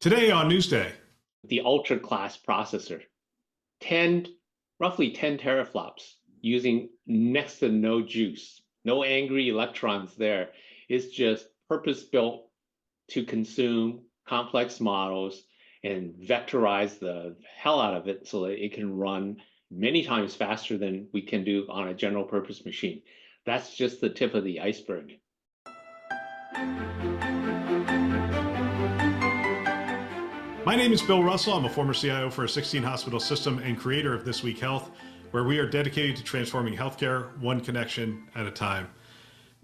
Today on Newsday, The ultra class processor, 10, roughly 10 teraflops using next to no juice, no angry electrons there. It's just purpose built to consume complex models and vectorize the hell out of it so that it can run many times faster than we can do on a general purpose machine. That's just the tip of the iceberg. my name is Bill Russell. I'm a former CIO for a 16 hospital system and creator of This Week Health, where we are dedicated to transforming healthcare one connection at a time.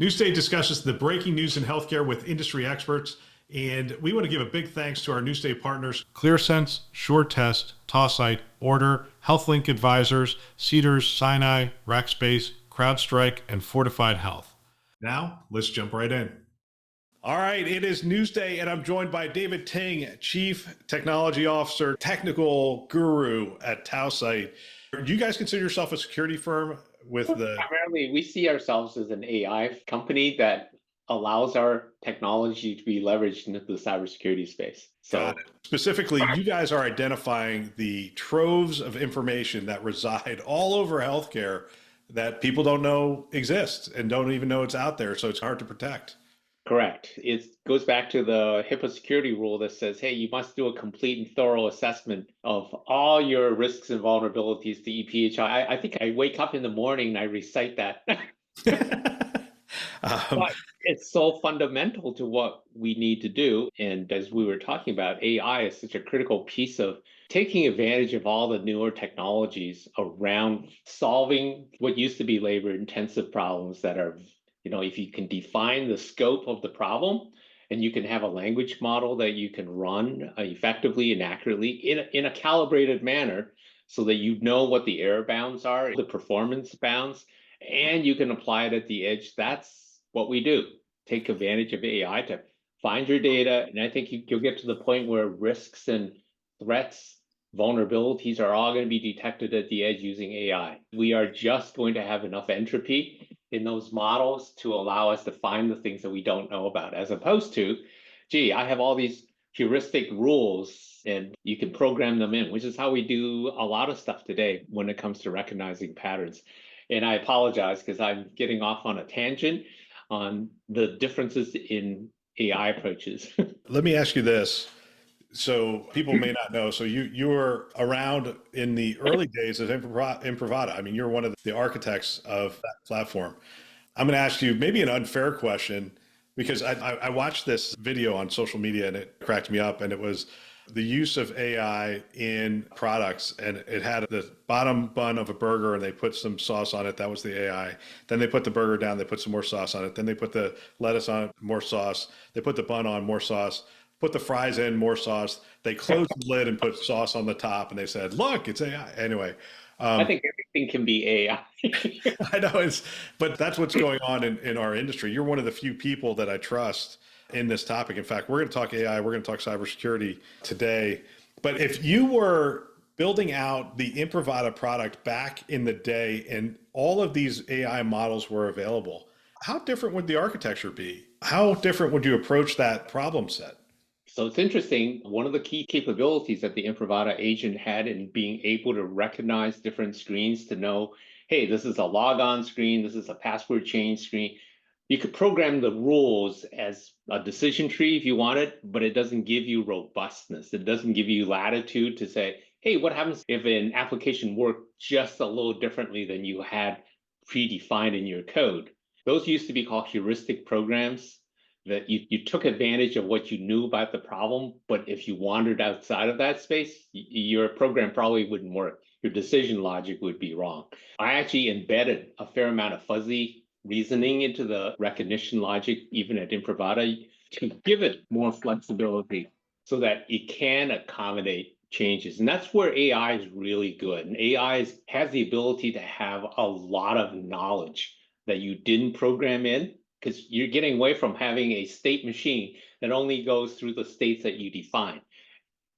Newsday discusses the breaking news in healthcare with industry experts, and we want to give a big thanks to our Newsday partners, ClearSense, SureTest, Tausight, Order, HealthLink Advisors, Cedars, Sinai, Rackspace, CrowdStrike, and Fortified Health. Now, let's jump right in. All right, it is Newsday, and I'm joined by David Ting, Chief Technology Officer, Technical Guru at Tausight. Do you guys consider yourself a security firm with the... Primarily, we see ourselves as an AI company that allows our technology to be leveraged into the cybersecurity space. Got it. Specifically, you guys are identifying the troves of information that reside all over healthcare that people don't know exists and don't even know it's out there, so it's hard to protect. Correct. It goes back to the HIPAA security rule that says, hey, you must do a complete and thorough assessment of all your risks and vulnerabilities to EPHI. I think I wake up in the morning and I recite that. But it's so fundamental to what we need to do. And as we were talking about, AI is such a critical piece of taking advantage of all the newer technologies around solving what used to be labor intensive problems that are, if you can define the scope of the problem and you can have a language model that you can run effectively and accurately in a calibrated manner so that you know what the error bounds are, the performance bounds, and you can apply it at the edge. That's what we do. Take advantage of AI to find your data. And I think you'll get to the point where risks and threats, vulnerabilities are all going to be detected at the edge using AI. We are just going to have enough entropy in those models to allow us to find the things that we don't know about, as opposed to, gee, I have all these heuristic rules and you can program them in, which is how we do a lot of stuff today when it comes to recognizing patterns. And I apologize because I'm getting off on a tangent on the differences in AI approaches. Let me ask you this. So people may not know. So you were around in the early days of Imprivata. I mean, you're one of the architects of that platform. I'm going to ask you maybe an unfair question because I watched this video on social media and it cracked me up. And it was the use of AI in products, and it had the bottom bun of a burger and they put some sauce on it. That was the AI. Then they put the burger down, they put some more sauce on it. Then they put the lettuce on, more sauce. They put the bun on, more sauce. Put the fries in, more sauce. They closed the lid and put sauce on the top, and they said, "Look, it's AI." Anyway, I think everything can be AI. I know but that's what's going on in our industry. You're one of the few people that I trust in this topic. In fact, we're going to talk AI, we're going to talk cybersecurity today. But if you were building out the Imprivata product back in the day and all of these AI models were available, how different would the architecture be? How different would you approach that problem set? So it's interesting. One of the key capabilities that the Imprivata agent had in being able to recognize different screens to know, hey, this is a logon screen, this is a password change screen. You could program the rules as a decision tree if you wanted, but it doesn't give you robustness. It doesn't give you latitude to say, hey, what happens if an application worked just a little differently than you had predefined in your code? Those used to be called heuristic programs, that you took advantage of what you knew about the problem, but if you wandered outside of that space, your program probably wouldn't work. Your decision logic would be wrong. I actually embedded a fair amount of fuzzy reasoning into the recognition logic, even at Imprivata, to give it more flexibility so that it can accommodate changes. And that's where AI is really good. And AI has the ability to have a lot of knowledge that you didn't program in, because you're getting away from having a state machine that only goes through the states that you define.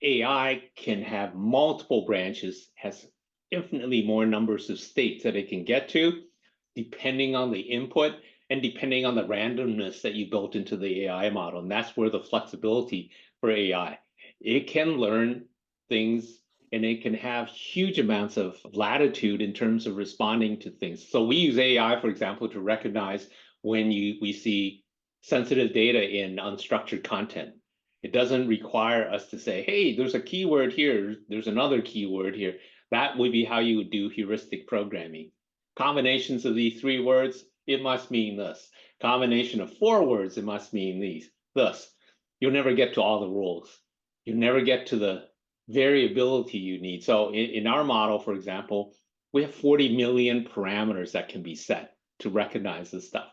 AI can have multiple branches, has infinitely more numbers of states that it can get to, depending on the input and depending on the randomness that you built into the AI model. And that's where the flexibility for AI. it can learn things and it can have huge amounts of latitude in terms of responding to things. So we use AI, for example, to recognize when we see sensitive data in unstructured content. It doesn't require us to say, hey, there's a keyword here, there's another keyword here. That would be how you would do heuristic programming. Combinations of these three words, it must mean this. Combination of four words, it must mean these. Thus, you'll never get to all the rules. You'll never get to the variability you need. So in our model, for example, we have 40 million parameters that can be set to recognize this stuff.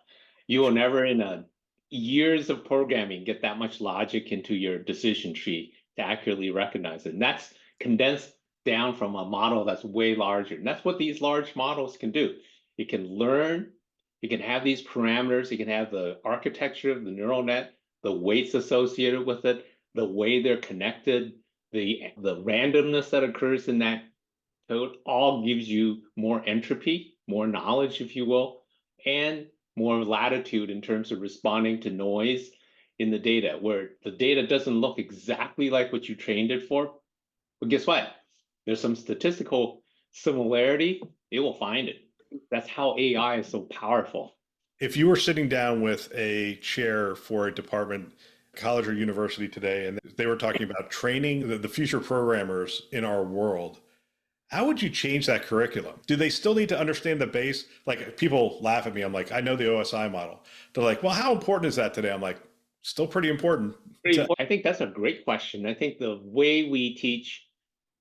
You will never in years of programming get that much logic into your decision tree to accurately recognize it. And that's condensed down from a model that's way larger. And that's what these large models can do. It can learn, it can have these parameters, it can have the architecture of the neural net, the weights associated with it, the way they're connected, the randomness that occurs in that code, all gives you more entropy, more knowledge, if you will, and more latitude in terms of responding to noise in the data, where the data doesn't look exactly like what you trained it for. But guess what? There's some statistical similarity, it will find it. That's how AI is so powerful. If you were sitting down with a chair for a department, college or university today, and they were talking about training the future programmers in our world, how would you change that curriculum? Do they still need to understand the base? Like, people laugh at me. I'm like, I know the OSI model. They're like, well, how important is that today? I'm like, still pretty important. I think that's a great question. I think the way we teach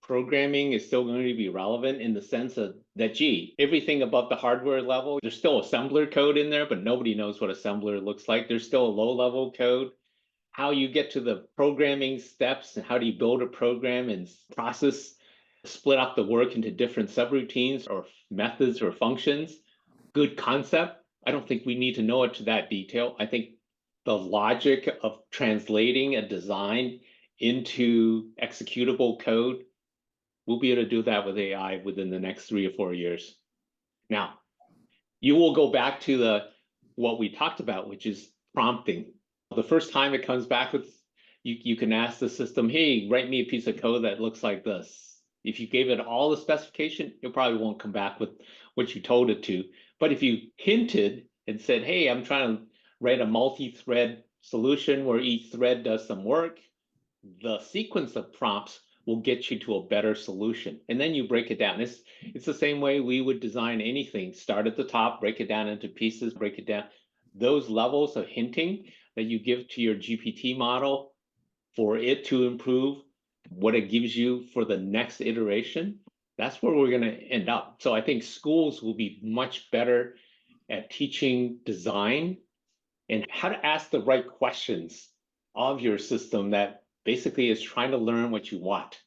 programming is still going to be relevant in the sense of that, gee, everything above the hardware level, there's still assembler code in there, but nobody knows what assembler looks like. There's still a low-level code. How you get to the programming steps and how do you build a program and process, split up the work into different subroutines or methods or functions. Good concept. I don't think we need to know it to that detail. I think the logic of translating a design into executable code, we'll be able to do that with AI within the next 3 or 4 years. Now, you will go back to what we talked about, which is prompting. The first time it comes back with, you can ask the system, hey, write me a piece of code that looks like this. If you gave it all the specification, it probably won't come back with what you told it to. But if you hinted and said, hey, I'm trying to write a multi-thread solution where each thread does some work, the sequence of prompts will get you to a better solution. And then you break it down. It's the same way we would design anything. Start at the top, break it down into pieces, break it down. Those levels of hinting that you give to your GPT model for it to improve what it gives you for the next iteration, that's where we're going to end up. So I think schools will be much better at teaching design and how to ask the right questions of your system that basically is trying to learn what you want.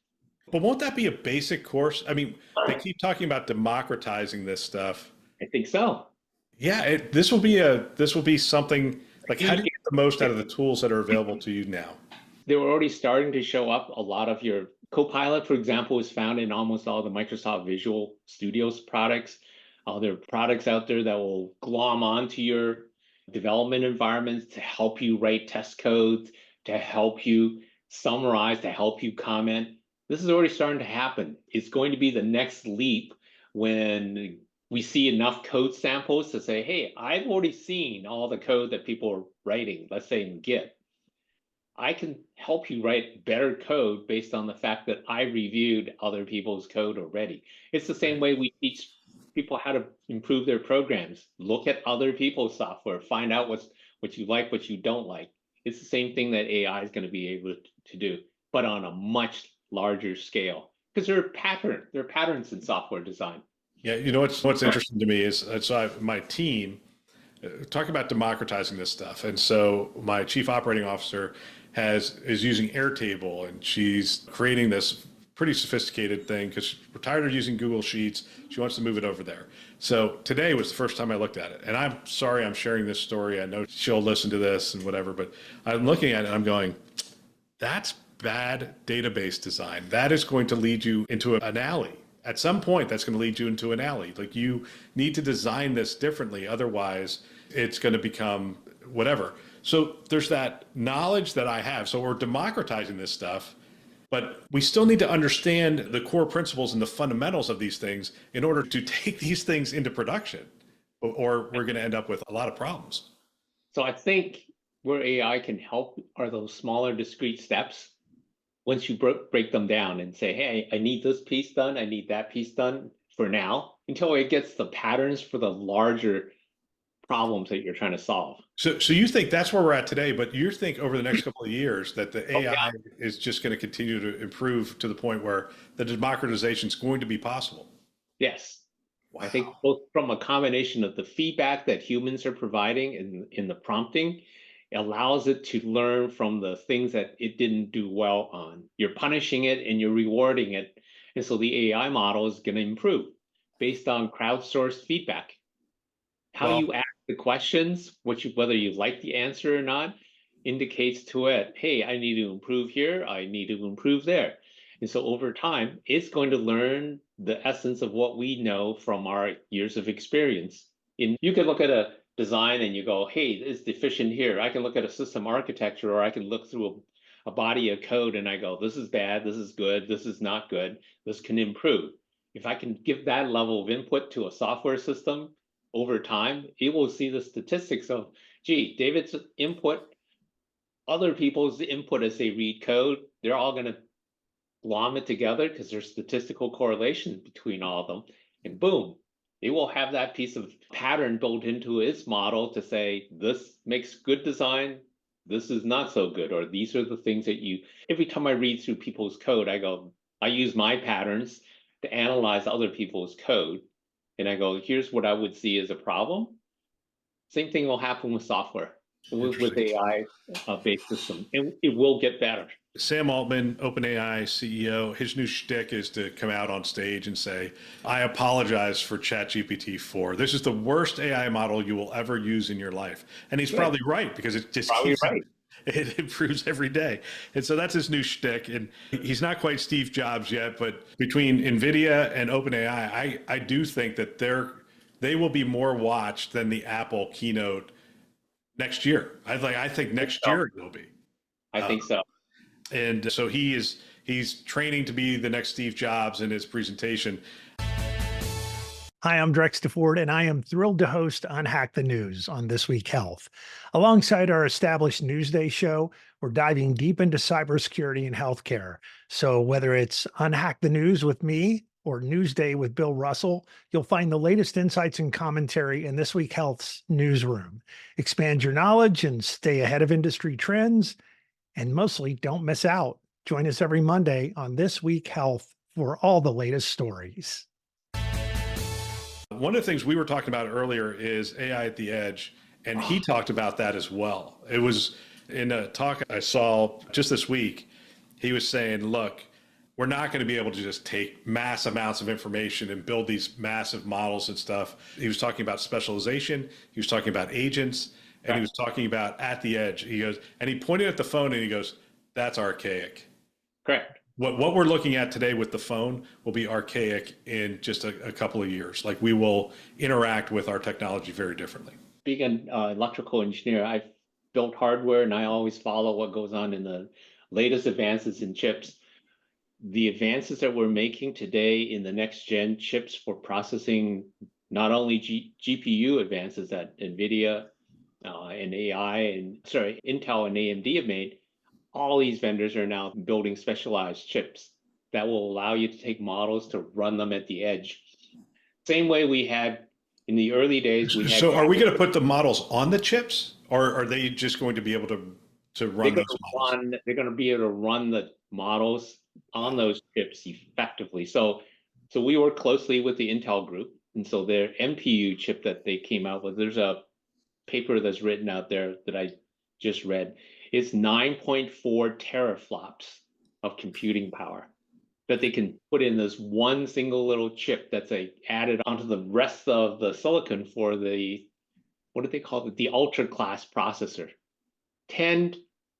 But won't that be a basic course? I mean, they keep talking about democratizing this stuff. I think so. Yeah, this will be something like, how do you get the most out of the tools that are available to you now? They were already starting to show up. A lot of your Copilot, for example, is found in almost all the Microsoft Visual Studios products. There are products out there that will glom onto your development environments to help you write test codes, to help you summarize, to help you comment. This is already starting to happen. It's going to be the next leap when we see enough code samples to say, hey, I've already seen all the code that people are writing, let's say in Git. I can help you write better code based on the fact that I reviewed other people's code already. It's the same way we teach people how to improve their programs. Look at other people's software, find out what you like, what you don't like. It's the same thing that AI is going to be able to do, but on a much larger scale, because there are patterns in software design. Yeah, you know what's interesting to me is my team talking about democratizing this stuff, and so my chief operating officer is using Airtable, and she's creating this pretty sophisticated thing because we're tired of using Google Sheets. She wants to move it over there. So today was the first time I looked at it, and I'm sorry I'm sharing this story. I know she'll listen to this and whatever, but I'm looking at it and I'm going, that's bad database design. That is going to lead you into an alley. At some point, that's going to lead you into an alley. Like, you need to design this differently. Otherwise, it's going to become whatever. So there's that knowledge that I have. So we're democratizing this stuff. But we still need to understand the core principles and the fundamentals of these things in order to take these things into production, or we're going to end up with a lot of problems. So I think where AI can help are those smaller discrete steps. Once you break them down and say, hey, I need this piece done, I need that piece done for now, until it gets the patterns for the larger problems that you're trying to solve. So you think that's where we're at today, but you think over the next couple of years that the AI is just going to continue to improve to the point where the democratization is going to be possible? Yes. Wow. I think both from a combination of the feedback that humans are providing in the prompting, it allows it to learn from the things that it didn't do well on. You're punishing it and you're rewarding it. And so the AI model is going to improve based on crowdsourced feedback. How you ask the questions, whether you like the answer or not, indicates to it, hey, I need to improve here, I need to improve there. And so over time, it's going to learn the essence of what we know from our years of experience. And you can look at a design and you go, hey, it's deficient here. I can look at a system architecture, or I can look through a body of code and I go, this is bad, this is good, this is not good, this can improve. If I can give that level of input to a software system, over time, it will see the statistics of, gee, David's input, other people's input as they read code, they're all going to glom it together because there's statistical correlation between all of them. And boom, it will have that piece of pattern built into its model to say, this makes good design, this is not so good, or these are the things that every time I read through people's code, I use my patterns to analyze other people's code. And I go, here's what I would see as a problem. Same thing will happen with software, with AI-based systems, and it will get better. Sam Altman, OpenAI CEO, his new shtick is to come out on stage and say, I apologize for ChatGPT-4. This is the worst AI model you will ever use in your life. And he's probably right, because it just it improves every day. And so that's his new shtick. And he's not quite Steve Jobs yet, but between NVIDIA and OpenAI, I do think that they will be more watched than the Apple keynote next year. I think next year it will be. I think so. And so he's training to be the next Steve Jobs in his presentation. Hi, I'm Drex DeFord, and I am thrilled to host Unhack the News on This Week Health. Alongside our established Newsday show, we're diving deep into cybersecurity and healthcare. So whether it's Unhack the News with me or Newsday with Bill Russell, you'll find the latest insights and commentary in This Week Health's newsroom. Expand your knowledge and stay ahead of industry trends. And mostly, don't miss out. Join us every Monday on This Week Health for all the latest stories. One of the things we were talking about earlier is AI at the edge, and he talked about that as well. It was in a talk I saw just this week. He was saying, look, we're not going to be able to just take mass amounts of information and build these massive models and stuff. He was talking about specialization. He was talking about agents. And he was talking about at the edge. He goes, and he pointed at the phone and he goes, that's archaic. Correct. What we're looking at today with the phone will be archaic in just a couple of years. Like, we will interact with our technology very differently. Being an electrical engineer, I've built hardware and I always follow what goes on in the latest advances in chips. The advances that we're making today in the next gen chips for processing, not only GPU advances that NVIDIA and Intel and AMD have made, all these vendors are now building specialized chips that will allow you to take models to run them at the edge. Same way we had in the early days. So are we going to put the models on the chips, or are they just going to be able to run those models? They're going to be able to run the models on those chips effectively. So we work closely with the Intel group, and so their MPU chip that they came out with, there's a paper that's written out there that I just read. It's 9.4 teraflops of computing power that they can put in this one single little chip that's added onto the rest of the silicon for the, what do they call it? The ultra class processor.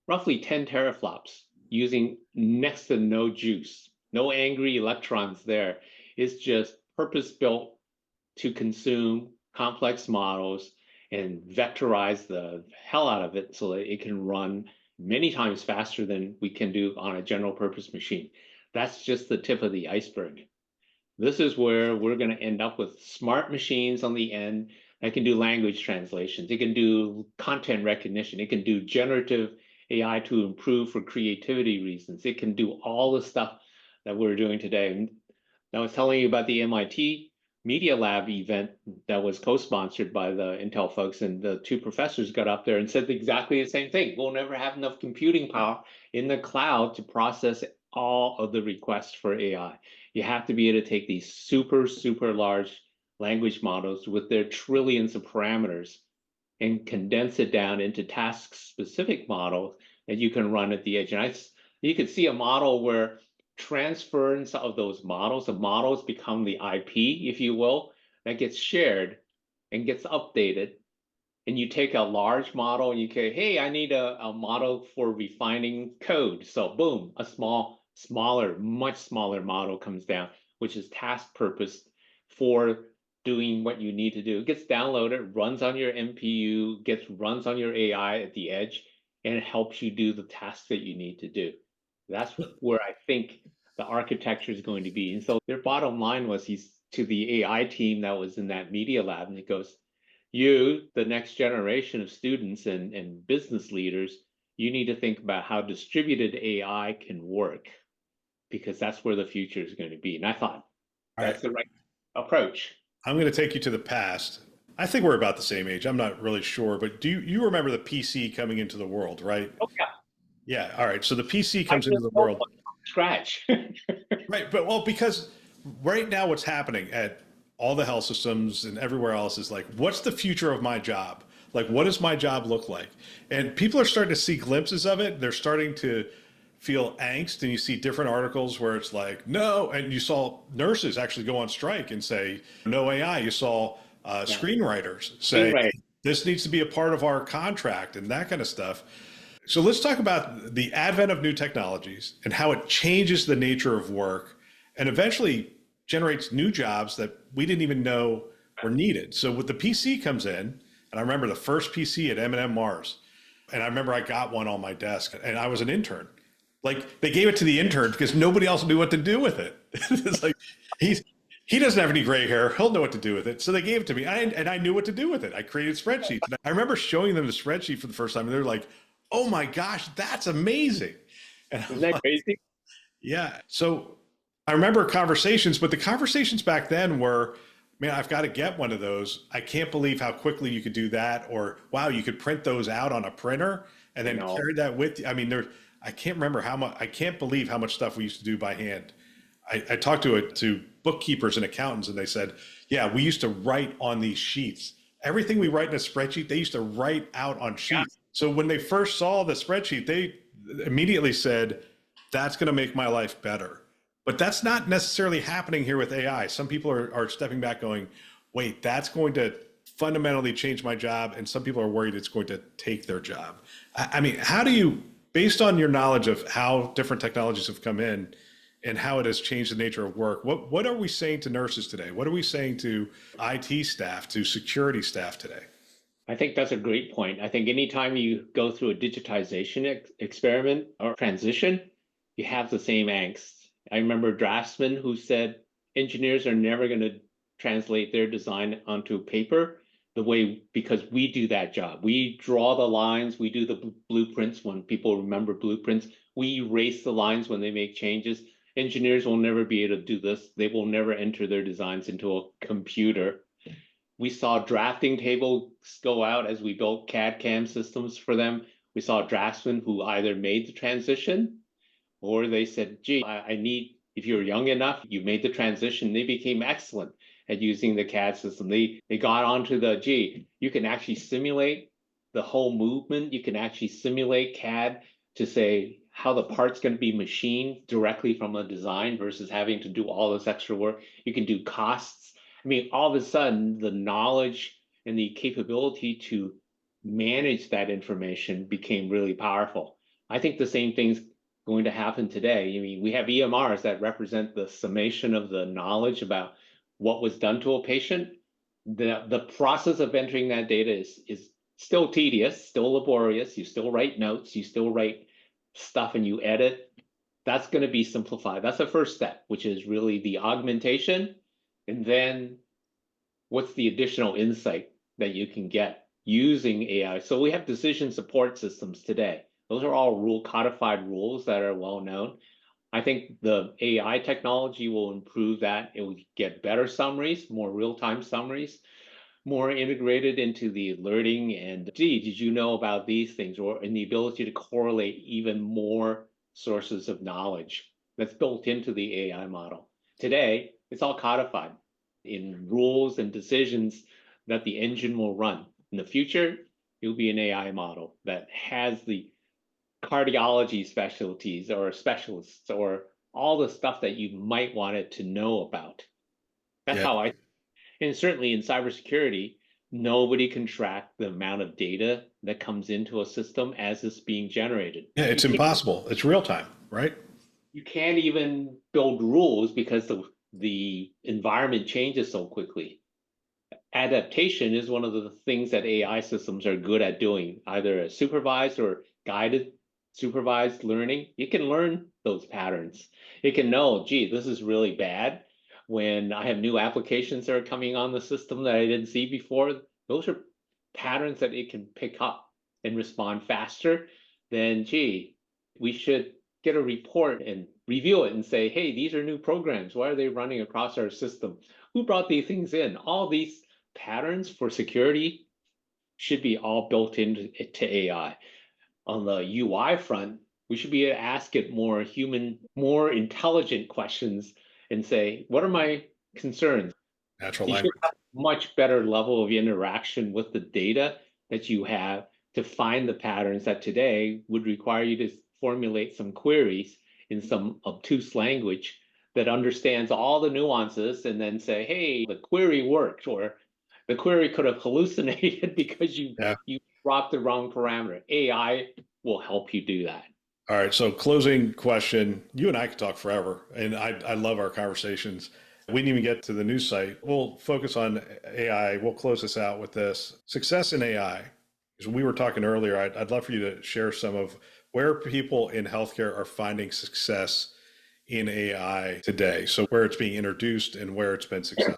Roughly 10 teraflops using next to no juice, no angry electrons there. It's just purpose built to consume complex models and vectorize the hell out of it so that it can run many times faster than we can do on a general purpose machine. That's just the tip of the iceberg. This is where we're going to end up with smart machines on the end that can do language translations. It can do content recognition. It can do generative AI to improve for creativity reasons. It can do all the stuff that we're doing today. And I was telling you about the MIT Media Lab event that was co-sponsored by the Intel folks, and the two professors got up there and said exactly the same thing. We'll never have enough computing power in the cloud to process all of the requests for AI. You have to be able to take these super, super large language models with their trillions of parameters and condense it down into task-specific models that you can run at the edge. And you could see a model where transference of those models, the models become the IP, if you will, that gets shared and gets updated. And you take a large model and you say, hey, I need a model for refining code. So boom, a smaller, much smaller model comes down, which is task purposed for doing what you need to do. It gets downloaded, runs on your MPU, runs on your AI at the edge, and it helps you do the tasks that you need to do. That's where I think the architecture is going to be. And so their bottom line was to the AI team that was in that media lab, and it goes, you, the next generation of students and business leaders, you need to think about how distributed AI can work, because that's where the future is going to be. And I thought that's the right approach. I'm going to take you to the past. I think we're about the same age. I'm not really sure, but do you remember the PC coming into the world, right? Oh, yeah. Yeah. All right. So the PC comes into the world. From scratch. Right. But well, because right now what's happening at all the health systems and everywhere else is like, what's the future of my job? Like, what does my job look like? And people are starting to see glimpses of it. They're starting to feel angst, and you see different articles where it's like, no, and you saw nurses actually go on strike and say, no AI. You saw screenwriters say, this needs to be a part of our contract and that kind of stuff. So let's talk about the advent of new technologies and how it changes the nature of work and eventually generates new jobs that we didn't even know were needed. So with the PC comes in, and I remember the first PC at M&M Mars, and I remember I got one on my desk, and I was an intern. Like, they gave it to the intern because nobody else knew what to do with it. It's like, he doesn't have any gray hair. He'll know what to do with it. So they gave it to me, and I knew what to do with it. I created spreadsheets. And I remember showing them the spreadsheet for the first time, and they're like, oh my gosh, that's amazing. And isn't that crazy? Yeah. So I remember conversations, but the conversations back then were, man, I've got to get one of those. I can't believe how quickly you could do that. Or, wow, you could print those out on a printer and then carry that with you. I mean, I can't remember how much, I can't believe how much stuff we used to do by hand. I talked to bookkeepers and accountants, and they said, yeah, we used to write on these sheets. Everything we write in a spreadsheet, they used to write out on sheets. Yeah. So when they first saw the spreadsheet, they immediately said, that's going to make my life better. But that's not necessarily happening here with AI. Some people are stepping back going, wait, that's going to fundamentally change my job. And some people are worried it's going to take their job. I mean, how do you, based on your knowledge of how different technologies have come in and how it has changed the nature of work, what are we saying to nurses today? What are we saying to IT staff, to security staff today? I think that's a great point. I think anytime you go through a digitization experiment or transition, you have the same angst. I remember draftsmen who said engineers are never going to translate their design onto paper because we do that job. We draw the lines, we do the blueprints when people remember blueprints. We erase the lines when they make changes. Engineers will never be able to do this. They will never enter their designs into a computer. We saw drafting tables go out as we built CAD/CAM systems for them. We saw draftsmen who either made the transition or they said, gee, I need, if you're young enough, you made the transition. They became excellent at using the CAD system. They got onto you can actually simulate the whole movement. You can actually simulate CAD to say how the part's going to be machined directly from a design versus having to do all this extra work. You can do costs. I mean, all of a sudden, the knowledge and the capability to manage that information became really powerful. I think the same thing's going to happen today. I mean, we have EMRs that represent the summation of the knowledge about what was done to a patient. The process of entering that data is still tedious, still laborious. You still write notes, you still write stuff and you edit. That's going to be simplified. That's the first step, which is really the augmentation. And then what's the additional insight that you can get using AI? So we have decision support systems today. Those are all codified rules that are well known. I think the AI technology will improve that. It will get better summaries, more real-time summaries, more integrated into the alerting and, gee, did you know about these things? Or in the ability to correlate even more sources of knowledge that's built into the AI model. Today, it's all codified in rules and decisions that the engine will run. In the future, it'll be an AI model that has the cardiology specialties or specialists or all the stuff that you might want it to know about. That's how and certainly in cybersecurity, nobody can track the amount of data that comes into a system as it's being generated. Yeah, it's impossible. It's real time, right? You can't even build rules because the environment changes so quickly. Adaptation is one of the things that AI systems are good at doing, either a supervised or guided supervised learning. It can learn those patterns. It can know, gee, this is really bad. When I have new applications that are coming on the system that I didn't see before, those are patterns that it can pick up and respond faster. Then, gee, we should get a report and review it and say, hey, these are new programs. Why are they running across our system? Who brought these things in? All these patterns for security should be all built into AI. On the UI front, we should be able to ask it more human, more intelligent questions and say, what are my concerns? Natural You language. should have a much better level of interaction with the data that you have to find the patterns that today would require you to formulate some queries in some obtuse language that understands all the nuances and then say, hey, the query worked, or the query could have hallucinated because you dropped the wrong parameter. AI will help you do that. All right. So closing question, you and I could talk forever, and I love our conversations. We didn't even get to the news site. We'll focus on AI. We'll close this out with this. Success in AI. As we were talking earlier, I'd love for you to share some of where people in healthcare are finding success in AI today. So where it's being introduced and where it's been successful.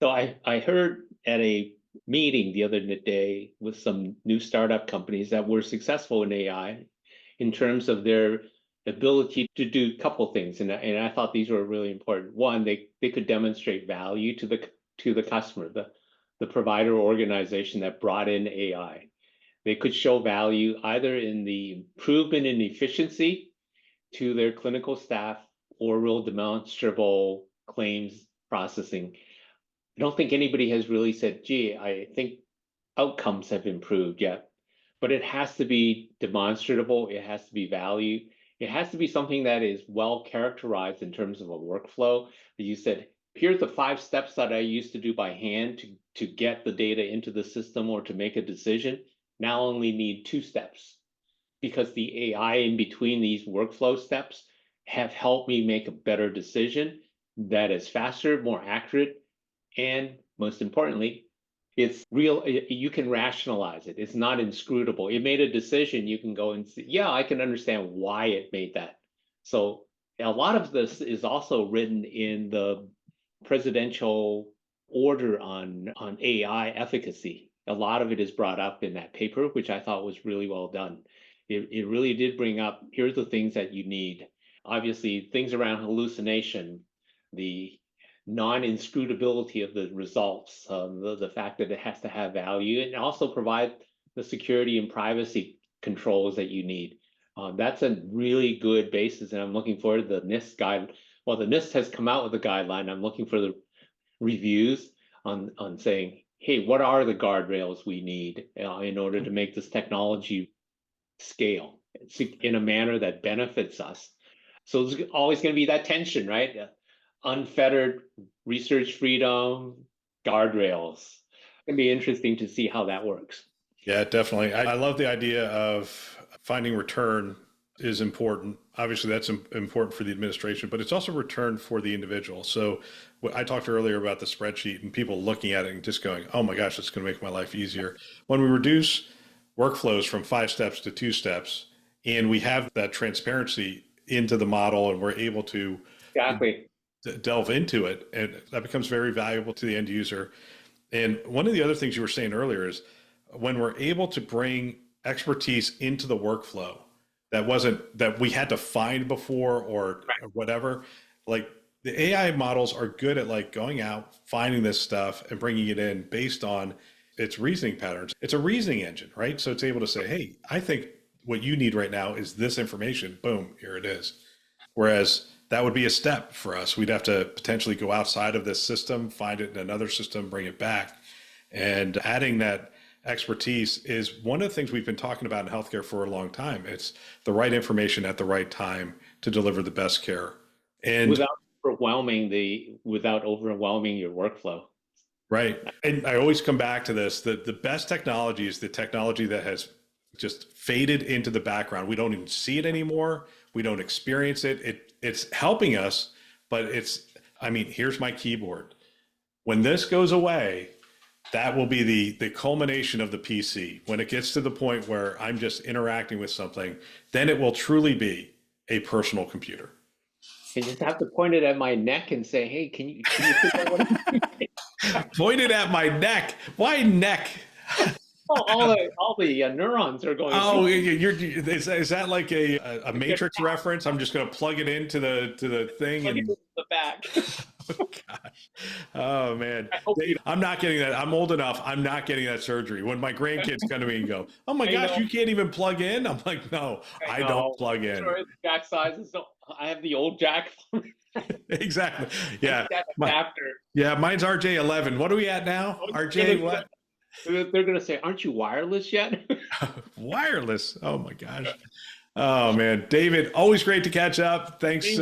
So I heard at a meeting the other day with some new startup companies that were successful in AI in terms of their ability to do a couple things. And I thought these were really important. One, they could demonstrate value to the customer, the provider organization that brought in AI. They could show value either in the improvement in efficiency to their clinical staff or real demonstrable claims processing. I don't think anybody has really said, gee, I think outcomes have improved yet, but it has to be demonstrable. It has to be value. It has to be something that is well characterized in terms of a workflow. You said, here's the 5 steps that I used to do by hand to get the data into the system or to make a decision. Now I only need 2 steps because the AI in between these workflow steps have helped me make a better decision that is faster, more accurate, and most importantly, it's real. You can rationalize it. It's not inscrutable. It made a decision. You can go and see, yeah, I can understand why it made that. So a lot of this is also written in the presidential order on AI efficacy. A lot of it is brought up in that paper, which I thought was really well done. It really did bring up, here's the things that you need. Obviously, things around hallucination, the non-inscrutability of the results, the fact that it has to have value, and also provide the security and privacy controls that you need. That's a really good basis, and I'm looking forward to the NIST guide. Well, the NIST has come out with a guideline. I'm looking for the reviews on saying, hey, what are the guardrails we need in order to make this technology scale in a manner that benefits us? So there's always going to be that tension, right? Unfettered research freedom, guardrails. It's going to be interesting to see how that works. Yeah, definitely. I love the idea of finding return is important. Obviously, that's important for the administration, but it's also return for the individual. So I talked earlier about the spreadsheet and people looking at it and just going, oh my gosh, it's going to make my life easier. When we reduce workflows from 5 steps to 2 steps, and we have that transparency into the model and we're able to Exactly. delve into it, and that becomes very valuable to the end user. And one of the other things you were saying earlier is when we're able to bring expertise into the workflow that we had to find before or whatever, like the AI models are good at like going out, finding this stuff and bringing it in based on its reasoning patterns. It's a reasoning engine, right? So it's able to say, hey, I think what you need right now is this information. Boom, here it is. Whereas that would be a step for us. We'd have to potentially go outside of this system, find it in another system, bring it back. And adding that expertise is one of the things we've been talking about in healthcare for a long time. It's the right information at the right time to deliver the best care. And without overwhelming your workflow. Right. And I always come back to this, that the best technology is the technology that has just faded into the background. We don't even see it anymore. We don't experience it. It's helping us, but here's my keyboard. When this goes away, that will be the culmination of the PC. When it gets to the point where I'm just interacting with something, then it will truly be a personal computer. You just have to point it at my neck and say, hey, can you figure out what I'm doing? Point it at my neck. Why neck? all the neurons are going. Oh, is that like a Matrix reference? I'm just going to plug it into the thing. Plug it into the back. Oh gosh. Oh man. I'm not getting that. I'm old enough. I'm not getting that surgery. When my grandkids come to me and go, oh my gosh, you can't even plug in. I'm like, no, I don't plug in. Sure, jack sizes don't. I have the old jack. Exactly. Yeah. Adapter. Yeah. Mine's RJ11. What are we at now? RJ what? They're going to say, aren't you wireless yet? Wireless. Oh my gosh. Oh man. David, always great to catch up. Thanks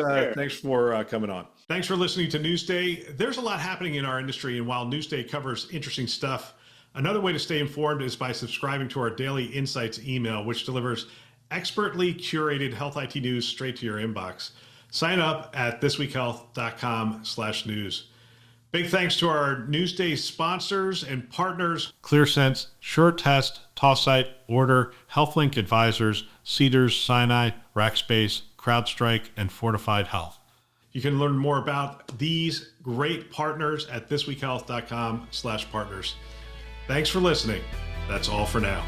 for coming on. Thanks for listening to Newsday. There's a lot happening in our industry, and while Newsday covers interesting stuff, another way to stay informed is by subscribing to our daily insights email, which delivers expertly curated health IT news straight to your inbox. Sign up at thisweekhealth.com/news. Big thanks to our Newsday sponsors and partners: ClearSense, SureTest, Tausight, Order, HealthLink Advisors, Cedars, Sinai, Rackspace, CrowdStrike, and Fortified Health. You can learn more about these great partners at thisweekhealth.com/partners. Thanks for listening. That's all for now.